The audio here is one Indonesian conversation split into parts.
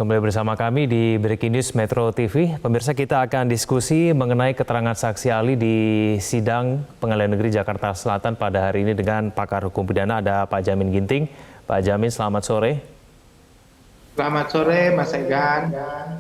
Kembali bersama kami di Breaking News Metro TV. Pemirsa, kita akan diskusi mengenai keterangan saksi ahli di sidang Pengadilan Negeri Jakarta Selatan pada hari ini dengan pakar hukum pidana, ada Pak Jamin Ginting. Pak Jamin, selamat sore. Selamat sore, Mas Egan.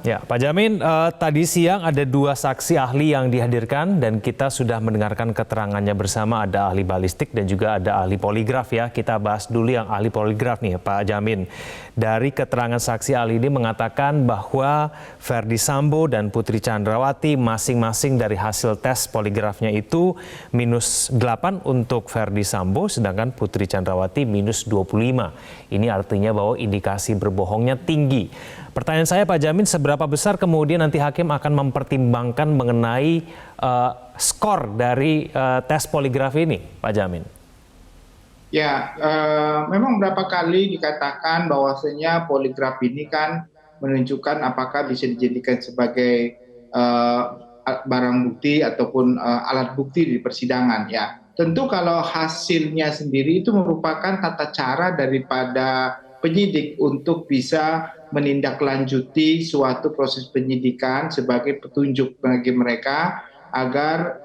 Ya, Pak Jamin, tadi siang ada dua saksi ahli yang dihadirkan dan kita sudah mendengarkan keterangannya bersama. Ada ahli balistik dan juga ada ahli poligraf ya. Kita bahas dulu yang ahli poligraf nih, Pak Jamin. Dari keterangan saksi ahli ini mengatakan bahwa Ferdy Sambo dan Putri Chandrawati masing-masing dari hasil tes poligrafnya itu -8 untuk Ferdy Sambo, sedangkan Putri Chandrawati -25. Ini artinya bahwa indikasi berbohongnya tinggi. Pertanyaan saya, Pak Jamin, seberapa besar kemudian nanti hakim akan mempertimbangkan mengenai skor dari tes poligraf ini, Pak Jamin? Ya, memang berapa kali dikatakan bahwasanya poligraf ini kan menunjukkan apakah bisa dijadikan sebagai barang bukti ataupun alat bukti di persidangan ya. Tentu kalau hasilnya sendiri itu merupakan tata cara daripada penyidik untuk bisa menindaklanjuti suatu proses penyidikan sebagai petunjuk bagi mereka agar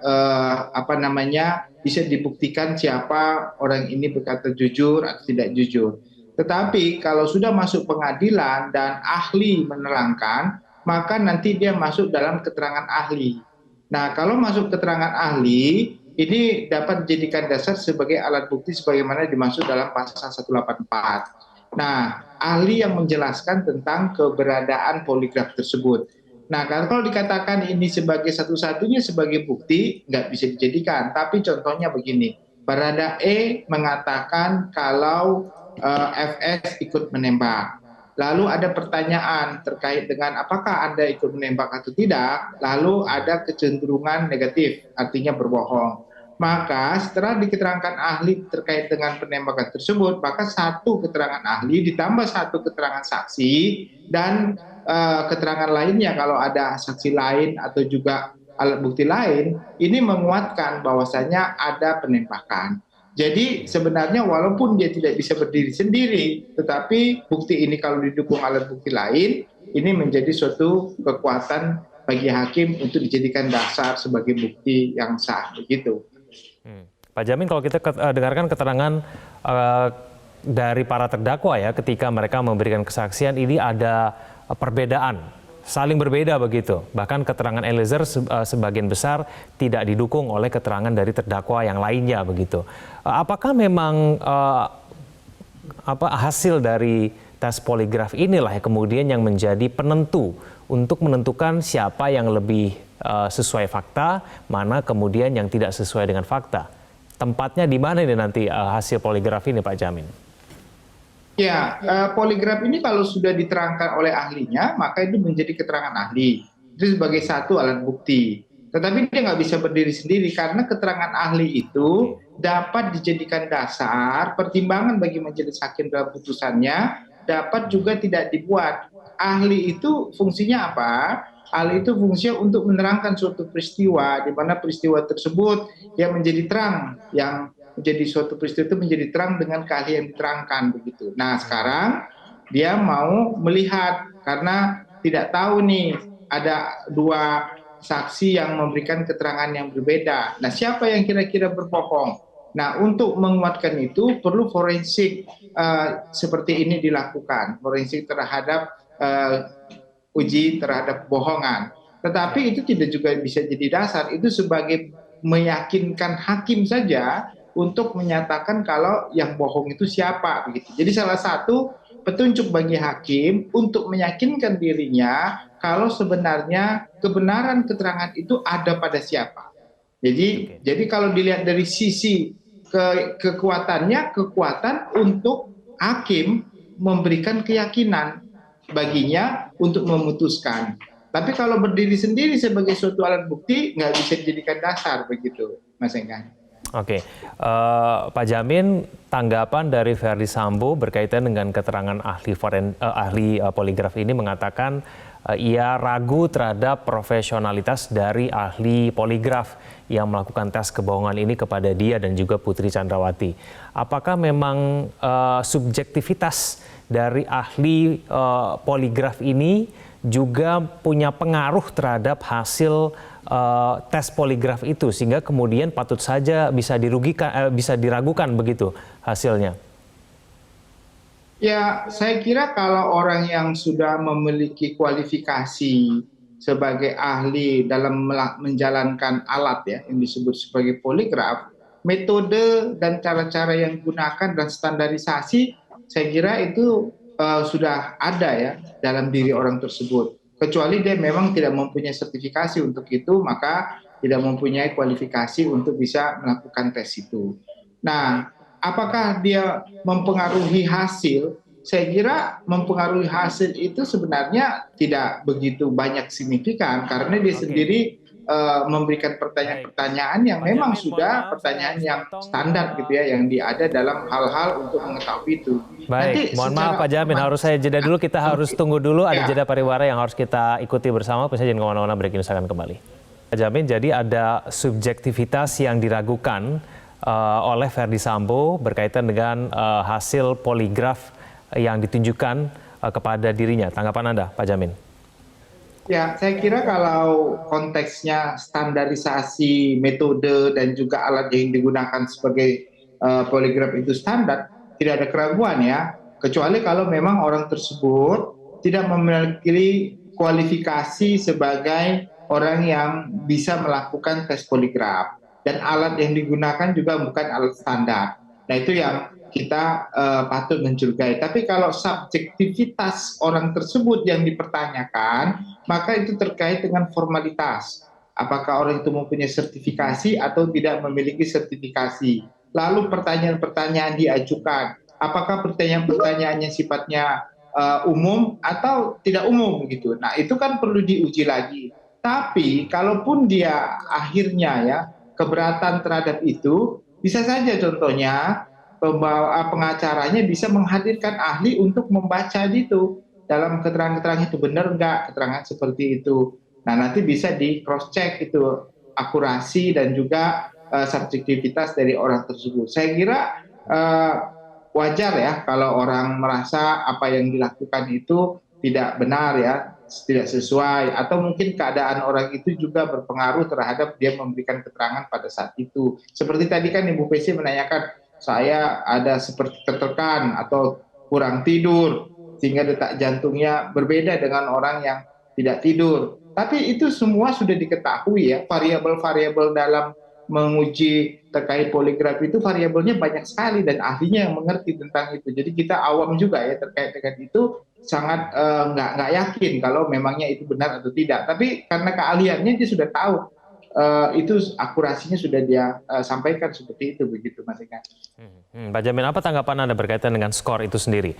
bisa dibuktikan siapa orang ini berkata jujur atau tidak jujur. Tetapi kalau sudah masuk pengadilan dan ahli menerangkan, maka nanti dia masuk dalam keterangan ahli. Nah, kalau masuk keterangan ahli, ini dapat dijadikan dasar sebagai alat bukti sebagaimana dimaksud dalam pasal 184. Nah, ahli yang menjelaskan tentang keberadaan poligraf tersebut. Nah, kalau dikatakan ini sebagai satu-satunya sebagai bukti, nggak bisa dijadikan. Tapi contohnya begini, Baradae mengatakan kalau FS ikut menembak. Lalu ada pertanyaan terkait dengan apakah Anda ikut menembak atau tidak, lalu ada kecenderungan negatif, artinya berbohong. Maka setelah diketerangan ahli terkait dengan penembakan tersebut, maka satu keterangan ahli ditambah satu keterangan saksi dan keterangan lainnya kalau ada saksi lain atau juga alat bukti lain, ini menguatkan bahwasanya ada penembakan. Jadi sebenarnya walaupun dia tidak bisa berdiri sendiri, tetapi bukti ini kalau didukung alat bukti lain, ini menjadi suatu kekuatan bagi hakim untuk dijadikan dasar sebagai bukti yang sah, begitu. Pak Jamin, kalau kita dengarkan keterangan dari para terdakwa ya, ketika mereka memberikan kesaksian, ini ada perbedaan, saling berbeda begitu. Bahkan keterangan Eliezer sebagian besar tidak didukung oleh keterangan dari terdakwa yang lainnya begitu. Apakah memang hasil dari tes poligraf inilah yang kemudian yang menjadi penentu untuk menentukan siapa yang lebih sesuai fakta, mana kemudian yang tidak sesuai dengan fakta? Tempatnya di mana ini nanti hasil poligraf ini, Pak Jamin? Ya, poligraf ini kalau sudah diterangkan oleh ahlinya, maka itu menjadi keterangan ahli. Itu sebagai satu alat bukti. Tetapi dia nggak bisa berdiri sendiri karena keterangan ahli itu dapat dijadikan dasar pertimbangan bagi majelis hakim dalam putusannya, dapat juga tidak dibuat. Ahli itu fungsinya apa? Ahli itu fungsinya untuk menerangkan suatu peristiwa, di mana peristiwa tersebut yang menjadi terang, yang menjadi suatu peristiwa itu menjadi terang dengan keahlian yang diterangkan begitu. Nah, sekarang dia mau melihat karena tidak tahu nih ada dua saksi yang memberikan keterangan yang berbeda. Nah, siapa yang kira-kira berbohong? Nah, untuk menguatkan itu perlu forensik seperti ini dilakukan, forensik terhadap uji terhadap bohongan. Tetapi itu tidak juga bisa jadi dasar, itu sebagai meyakinkan hakim saja untuk menyatakan kalau yang bohong itu siapa begitu. Jadi salah satu petunjuk bagi hakim untuk meyakinkan dirinya kalau sebenarnya kebenaran keterangan itu ada pada siapa. Jadi kalau dilihat dari sisi kekuatan untuk hakim memberikan keyakinan baginya untuk memutuskan. Tapi kalau berdiri sendiri sebagai suatu alat bukti nggak bisa dijadikan dasar begitu, Mas Enggan. Oke, Pak Jamin, tanggapan dari Ferdy Sambo berkaitan dengan keterangan ahli poligraf ini mengatakan ia ragu terhadap profesionalitas dari ahli poligraf yang melakukan tes kebohongan ini kepada dia dan juga Putri Chandrawati. Apakah memang subjektivitas dari ahli poligraf ini juga punya pengaruh terhadap hasil tes poligraf itu, sehingga kemudian patut saja bisa bisa diragukan begitu hasilnya? Ya, saya kira kalau orang yang sudah memiliki kualifikasi sebagai ahli dalam menjalankan alat ya yang disebut sebagai poligraf, metode dan cara-cara yang digunakan dan standarisasi, saya kira itu sudah ada ya dalam diri orang tersebut. Kecuali dia memang tidak mempunyai sertifikasi untuk itu, maka tidak mempunyai kualifikasi untuk bisa melakukan tes itu. Nah, apakah dia mempengaruhi hasil? Saya kira mempengaruhi hasil itu sebenarnya tidak begitu banyak signifikan karena dia sendiri memberikan pertanyaan-pertanyaan yang memang sudah pertanyaan yang standar gitu ya, yang ada dalam hal-hal untuk mengetahui itu. Baik, mohon maaf Pak Jamin, harus saya jeda dulu, kita harus tunggu dulu, ada jeda pariwara yang harus kita ikuti bersama, pemirsa jangan kemana-mana, break news akan kembali. Pak Jamin, jadi ada subjektivitas yang diragukan oleh Ferdy Sambo berkaitan dengan hasil poligraf yang ditunjukkan kepada dirinya. Tanggapan Anda, Pak Jamin? Ya, saya kira kalau konteksnya standarisasi metode dan juga alat yang digunakan sebagai poligraf itu standar, tidak ada keraguan ya. Kecuali kalau memang orang tersebut tidak memiliki kualifikasi sebagai orang yang bisa melakukan tes poligraf. Dan alat yang digunakan juga bukan alat standar. Nah, itu yang kita patut mencurigai. Tapi kalau subjektivitas orang tersebut yang dipertanyakan, maka itu terkait dengan formalitas. Apakah orang itu mempunyai sertifikasi atau tidak memiliki sertifikasi. Lalu pertanyaan-pertanyaan diajukan. Apakah pertanyaan-pertanyaannya sifatnya umum atau tidak umum gitu. Nah, itu kan perlu diuji lagi. Tapi kalaupun dia akhirnya ya keberatan terhadap itu, bisa saja contohnya pengacaranya bisa menghadirkan ahli untuk membaca itu dalam keterangan-keterangan itu benar enggak keterangan seperti itu. Nah, nanti bisa di cross check itu akurasi dan juga subjektivitas dari orang tersebut. Saya kira wajar ya kalau orang merasa apa yang dilakukan itu tidak benar ya, tidak sesuai, atau mungkin keadaan orang itu juga berpengaruh terhadap dia memberikan keterangan pada saat itu. Seperti tadi kan Ibu PC menanyakan, saya ada seperti tertekan atau kurang tidur sehingga detak jantungnya berbeda dengan orang yang tidak tidur. Tapi itu semua sudah diketahui ya, variabel-variabel dalam menguji terkait poligraf itu variabelnya banyak sekali dan ahlinya yang mengerti tentang itu. Jadi kita awam juga ya terkait dengan itu, sangat nggak yakin kalau memangnya itu benar atau tidak. Tapi karena keahliannya dia sudah tahu, itu akurasinya sudah dia sampaikan seperti itu, begitu Mas Eka. Pak Jamin, apa tanggapan Anda berkaitan dengan skor itu sendiri?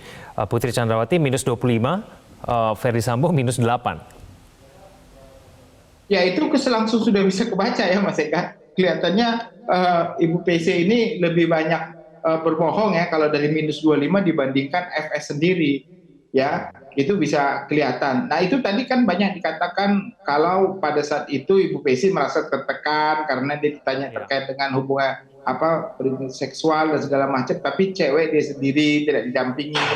Putri Chandrawati minus 25, Ferdy Sambo minus 8. Ya, itu langsung sudah bisa kebaca ya Mas Eka. Kelihatannya Ibu PC ini lebih banyak berbohong ya kalau dari minus 25 dibandingkan FS sendiri. Ya, itu bisa kelihatan. Nah, itu tadi kan banyak dikatakan kalau pada saat itu Ibu PC merasa tertekan karena dia ditanya terkait dengan hubungan seksual dan segala macam, tapi cewek dia sendiri tidak didampingi.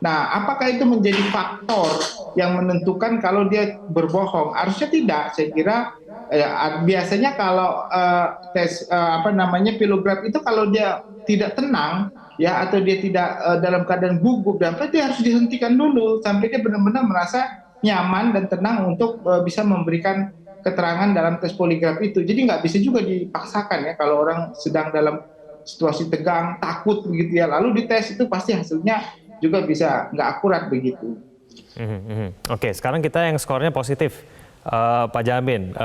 Nah, apakah itu menjadi faktor yang menentukan kalau dia berbohong? Harusnya tidak. Saya kira biasanya kalau tes poligraf itu kalau dia tidak tenang ya, atau dia tidak dalam keadaan gugup, dia harus dihentikan dulu sampai dia benar-benar merasa nyaman dan tenang untuk bisa memberikan keterangan dalam tes poligraf itu. Jadi nggak bisa juga dipaksakan ya kalau orang sedang dalam situasi tegang, takut begitu ya, lalu dites itu pasti hasilnya juga bisa nggak akurat begitu. Oke, sekarang kita yang skornya positif, Pak Jamin.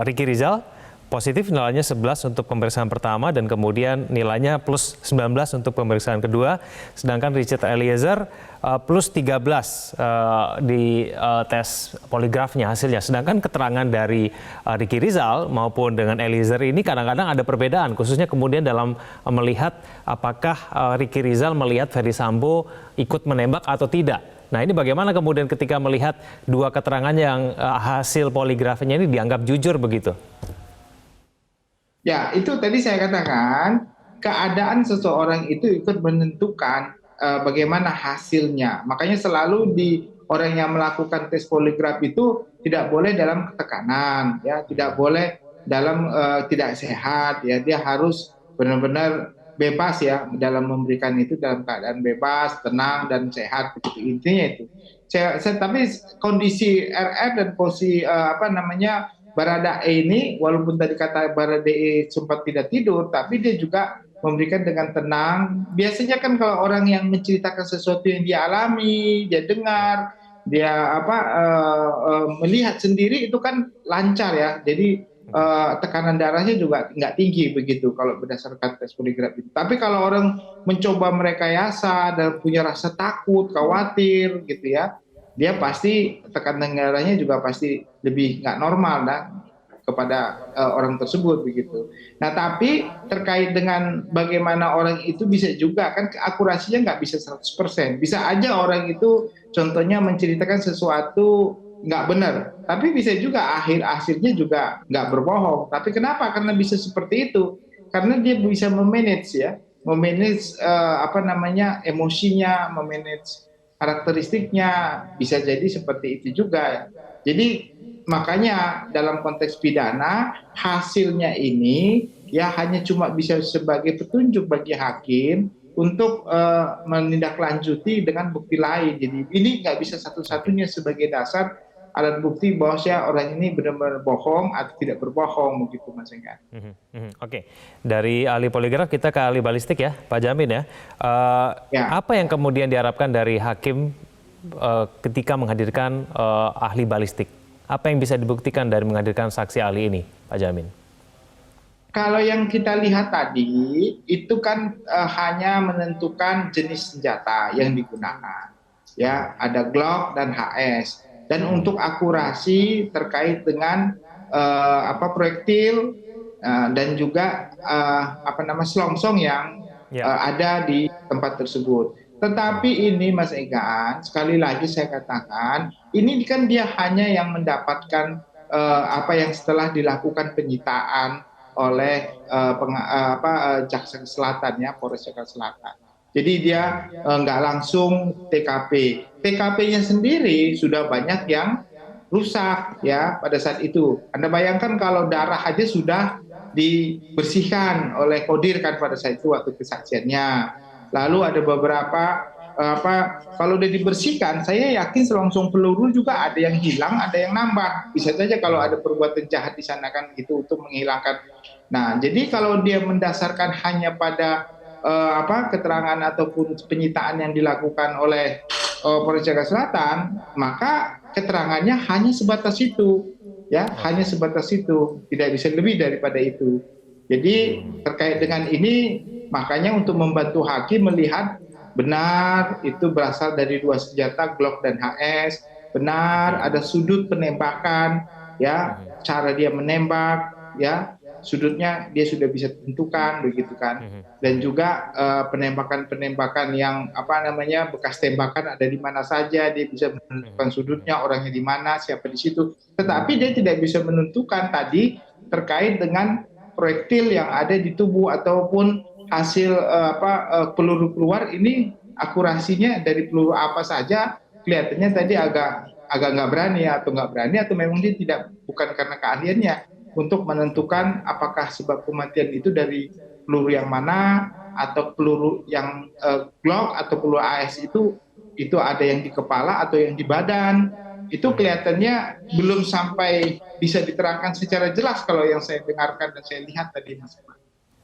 Ricky Rizal positif, nilainya 11 untuk pemeriksaan pertama dan kemudian nilainya plus 19 untuk pemeriksaan kedua. Sedangkan Richard Eliezer plus 13 di tes poligrafnya hasilnya. Sedangkan keterangan dari Ricky Rizal maupun dengan Eliezer ini kadang-kadang ada perbedaan, khususnya kemudian dalam melihat apakah Ricky Rizal melihat Ferdy Sambo ikut menembak atau tidak. Nah, ini bagaimana kemudian ketika melihat dua keterangan yang hasil poligrafnya ini dianggap jujur begitu? Ya, itu tadi saya katakan, keadaan seseorang itu ikut menentukan bagaimana hasilnya. Makanya selalu di orang yang melakukan tes poligraf itu tidak boleh dalam tekanan, ya, tidak boleh dalam tidak sehat, ya, dia harus benar-benar bebas ya dalam memberikan itu dalam keadaan bebas, tenang dan sehat, begitu intinya itu. Tapi kondisi RR dan posisi Baradae ini, walaupun tadi kata Baradae sempat tidak tidur, tapi dia juga memberikan dengan tenang. Biasanya kan kalau orang yang menceritakan sesuatu yang dia alami, dia dengar, dia melihat sendiri itu kan lancar ya. Jadi tekanan darahnya juga nggak tinggi begitu kalau berdasarkan tes poligraf itu. Tapi kalau orang mencoba merekayasa dan punya rasa takut, khawatir gitu ya, dia pasti tekanan darahnya juga pasti lebih nggak normal dan kepada orang tersebut begitu. Nah, tapi terkait dengan bagaimana orang itu bisa juga kan akurasinya nggak bisa 100%. Bisa aja orang itu contohnya menceritakan sesuatu nggak benar, tapi bisa juga hasilnya juga nggak berbohong. Tapi kenapa? Karena bisa seperti itu. Karena dia bisa memanage ya, memanage emosinya, memanage karakteristiknya, bisa jadi seperti itu juga ya. Jadi makanya dalam konteks pidana hasilnya ini ya hanya cuma bisa sebagai petunjuk bagi hakim untuk menindaklanjuti dengan bukti lain. Jadi ini nggak bisa satu-satunya sebagai dasar alat bukti bahwa orang ini benar-benar bohong atau tidak berbohong, begitu Mas Enggar. Oke, dari ahli poligraf kita ke ahli balistik ya, Pak Jamin ya. Ya. Apa yang kemudian diharapkan dari hakim ketika menghadirkan ahli balistik? Apa yang bisa dibuktikan dari menghadirkan saksi ahli ini, Pak Jamin? Kalau yang kita lihat tadi itu kan hanya menentukan jenis senjata yang digunakan. Ya, ada Glock dan HS. Dan untuk akurasi terkait dengan proyektil dan juga selongsong yang ada di tempat tersebut. Tetapi ini Mas Egan, sekali lagi saya katakan, ini kan dia hanya yang mendapatkan yang setelah dilakukan penyitaan oleh Jaksa Selatan ya, Polres Jakarta Selatan. Jadi dia nggak langsung TKP. TKP-nya sendiri sudah banyak yang rusak ya pada saat itu. Anda bayangkan kalau darah aja sudah dibersihkan oleh Kodir kan pada saat itu waktu kesaksiannya. Lalu ada beberapa kalau udah dibersihkan, saya yakin selongsong peluru juga ada yang hilang, ada yang nambah. Bisa saja kalau ada perbuatan jahat di sana kan gitu untuk menghilangkan. Nah, jadi kalau dia mendasarkan hanya pada keterangan ataupun penyitaan yang dilakukan oleh Polres Jakarta Selatan, maka keterangannya hanya sebatas itu, ya, hanya sebatas itu, tidak bisa lebih daripada itu. Jadi terkait dengan ini, makanya untuk membantu hakim melihat benar itu berasal dari dua senjata Glock dan HS, benar ada sudut penembakan, ya, cara dia menembak, ya. Sudutnya dia sudah bisa tentukan begitu kan, dan juga penembakan-penembakan yang bekas tembakan ada di mana saja, dia bisa menentukan sudutnya, orangnya di mana, siapa di situ. Tetapi dia tidak bisa menentukan tadi terkait dengan proyektil yang ada di tubuh ataupun hasil peluru keluar ini akurasinya dari peluru apa saja, kelihatannya tadi agak nggak berani atau memang dia bukan karena keahliannya untuk menentukan apakah sebab kematian itu dari peluru yang mana, atau peluru yang Glock atau peluru AS itu ada yang di kepala atau yang di badan. Itu kelihatannya belum sampai bisa diterangkan secara jelas kalau yang saya dengarkan dan saya lihat tadi, Mas.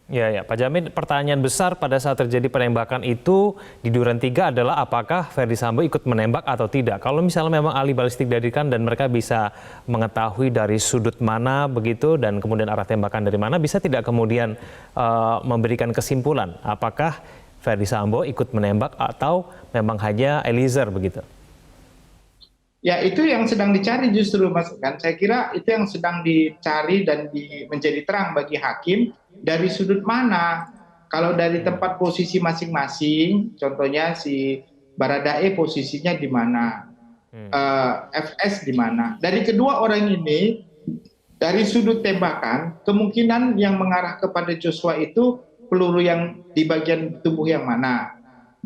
Ya, Pak Jamin, pertanyaan besar pada saat terjadi penembakan itu di Duren 3 adalah apakah Ferdy Sambo ikut menembak atau tidak. Kalau misalnya memang ahli balistik dihadirkan dan mereka bisa mengetahui dari sudut mana begitu dan kemudian arah tembakan dari mana, bisa tidak kemudian memberikan kesimpulan apakah Ferdy Sambo ikut menembak atau memang hanya Eliezer begitu? Ya, itu yang sedang dicari justru, Mas. Kan saya kira itu yang sedang dicari dan menjadi terang bagi hakim. Dari sudut mana? Kalau dari tempat posisi masing-masing, contohnya si Baradae posisinya di mana, FS di mana. Dari kedua orang ini, dari sudut tembakan, kemungkinan yang mengarah kepada Joshua itu peluru yang di bagian tubuh yang mana.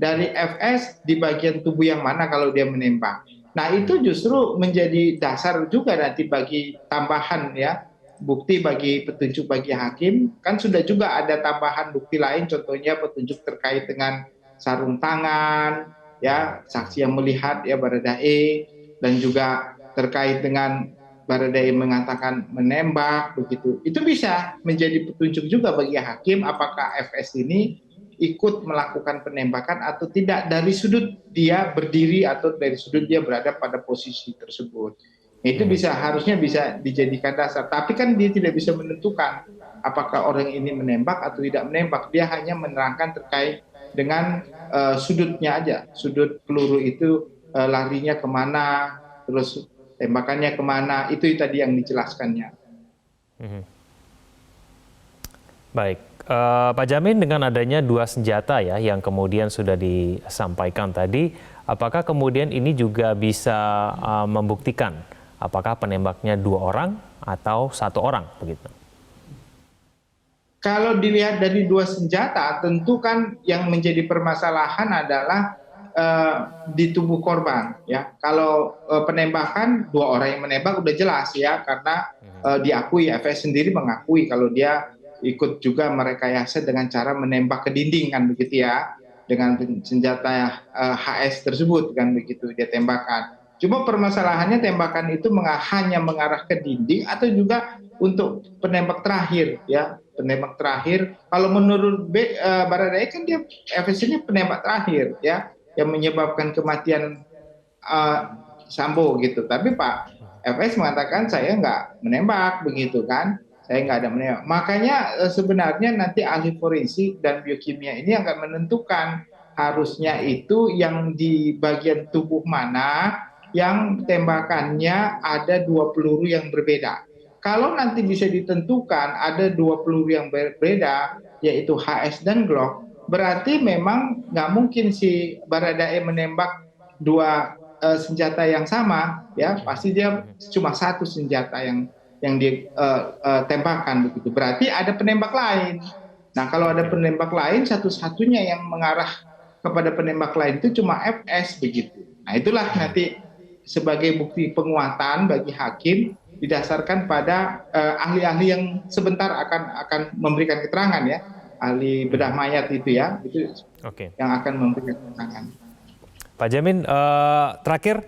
dari FS di bagian tubuh yang mana kalau dia menembak. Nah, itu justru menjadi dasar juga nanti bagi tambahan ya, bukti bagi petunjuk bagi hakim. Kan sudah juga ada tambahan bukti lain, contohnya petunjuk terkait dengan sarung tangan, ya, saksi yang melihat ya Baradae, dan juga terkait dengan Baradae mengatakan menembak begitu. Itu bisa menjadi petunjuk juga bagi hakim apakah FS ini ikut melakukan penembakan atau tidak dari sudut dia berdiri atau dari sudut dia berada pada posisi tersebut. Itu harusnya bisa dijadikan dasar. Tapi kan dia tidak bisa menentukan apakah orang ini menembak atau tidak menembak. Dia hanya menerangkan terkait dengan sudutnya aja. Sudut peluru itu larinya kemana, terus tembakannya kemana. Itu tadi yang dijelaskannya. Baik, Pak Jamin, dengan adanya 2 senjata ya yang kemudian sudah disampaikan tadi, apakah kemudian ini juga bisa membuktikan apakah penembaknya 2 orang atau 1 orang begitu? Kalau dilihat dari 2 senjata, tentu kan yang menjadi permasalahan adalah di tubuh korban ya. Kalau penembakan 2 orang yang menembak udah jelas ya, karena diakui, FS sendiri mengakui kalau dia ikut juga merekayasa dengan cara menembak ke dinding kan begitu ya, dengan senjata HS tersebut kan begitu dia tembakan. Cuma permasalahannya tembakan itu hanya mengarah ke dinding atau juga untuk penembak terakhir ya, penembak terakhir. Kalau menurut Baradae kan dia FS-nya penembak terakhir ya, yang menyebabkan kematian Sambo gitu. Tapi Pak FS mengatakan saya nggak menembak begitu kan, saya nggak ada menembak. Makanya sebenarnya nanti ahli forensik dan biokimia ini akan menentukan harusnya itu yang di bagian tubuh mana yang tembakannya ada 2 peluru yang berbeda. Kalau nanti bisa ditentukan ada 2 peluru yang berbeda, yaitu HS dan Glock, berarti memang nggak mungkin si Baradae menembak 2 senjata yang sama, ya pasti dia cuma 1 senjata yang ditembakkan begitu. Berarti ada penembak lain. Nah, kalau ada penembak lain, satu-satunya yang mengarah kepada penembak lain itu cuma FS begitu. Nah, itulah nanti sebagai bukti penguatan bagi hakim didasarkan pada ahli-ahli yang sebentar akan memberikan keterangan ya, ahli bedah mayat itu ya, itu yang akan memberikan keterangan. Pak Jamin, terakhir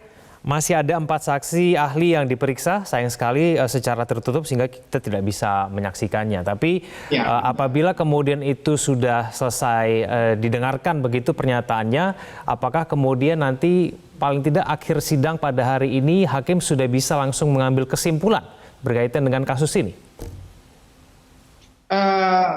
masih ada 4 saksi ahli yang diperiksa, sayang sekali secara tertutup sehingga kita tidak bisa menyaksikannya. Tapi apabila kemudian itu sudah selesai didengarkan begitu pernyataannya, apakah kemudian nanti paling tidak akhir sidang pada hari ini hakim sudah bisa langsung mengambil kesimpulan berkaitan dengan kasus ini?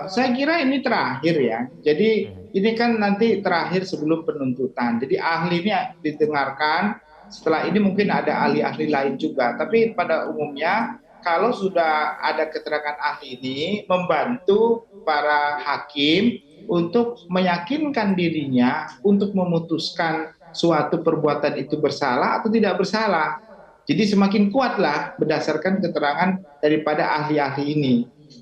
Saya kira ini terakhir ya. Jadi ini kan nanti terakhir sebelum penuntutan. Jadi ahli ini didengarkan. Setelah ini mungkin ada ahli-ahli lain juga. Tapi pada umumnya kalau sudah ada keterangan ahli ini membantu para hakim untuk meyakinkan dirinya untuk memutuskan suatu perbuatan itu bersalah atau tidak bersalah. Jadi semakin kuatlah berdasarkan keterangan daripada ahli-ahli ini.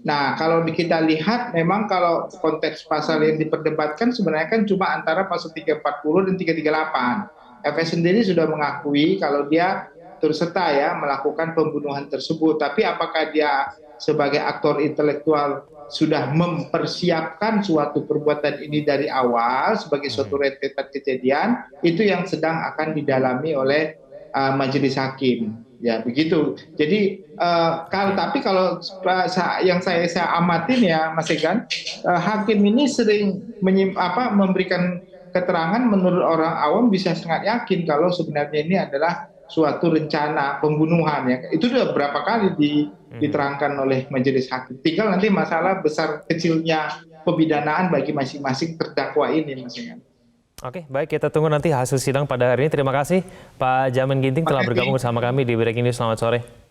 Nah, kalau kita lihat memang kalau konteks pasal yang diperdebatkan sebenarnya kan cuma antara pasal 340 dan 338. FS sendiri sudah mengakui kalau dia turut serta ya melakukan pembunuhan tersebut. Tapi apakah dia sebagai aktor intelektual sudah mempersiapkan suatu perbuatan ini dari awal sebagai suatu rentetan kejadian, itu yang sedang akan didalami oleh majelis hakim. Ya begitu. Jadi kalau yang saya amatin ya Mas Egan, hakim ini sering memberikan keterangan menurut orang awam bisa sangat yakin kalau sebenarnya ini adalah suatu rencana pembunuhan ya. Itu sudah berapa kali diterangkan oleh majelis hakim. Tinggal nanti masalah besar kecilnya pemidanaan bagi masing-masing terdakwa ini Mas Egan. Oke, baik, kita tunggu nanti hasil sidang pada hari ini. Terima kasih Pak Jamin Ginting telah bergabung bersama kami di Breaking News. Selamat sore.